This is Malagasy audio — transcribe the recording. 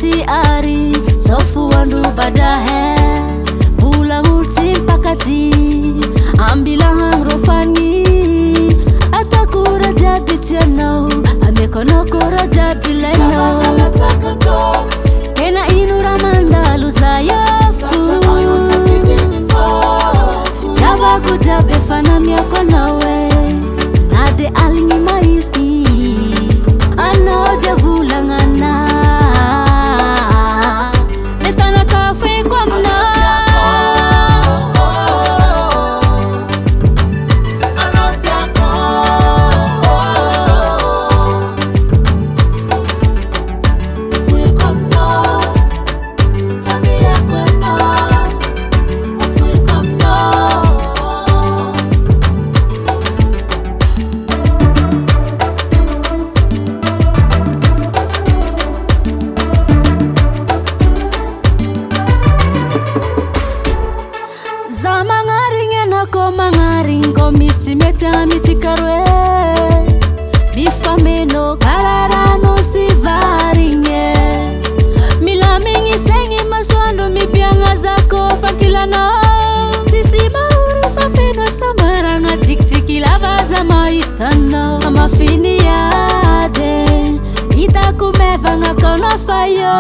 ti ari sofu wandu badahe vulang ulti pakati ambilang rofani ataku raja bitiano amekono ko raja bileno kena inu ramanda luzayafu fitava kujabe fanamia konawe nade alingi maiski ano dia vulangana netana kafe kwamna mangaring komisi meta mitikarwe bifameno kararano sivaringe milamingi sengi maswando mibianga zako fakilano sisi mauri fafeno samaranga tiktiki lavaza maitano amafini yade itakumevanga kono fayo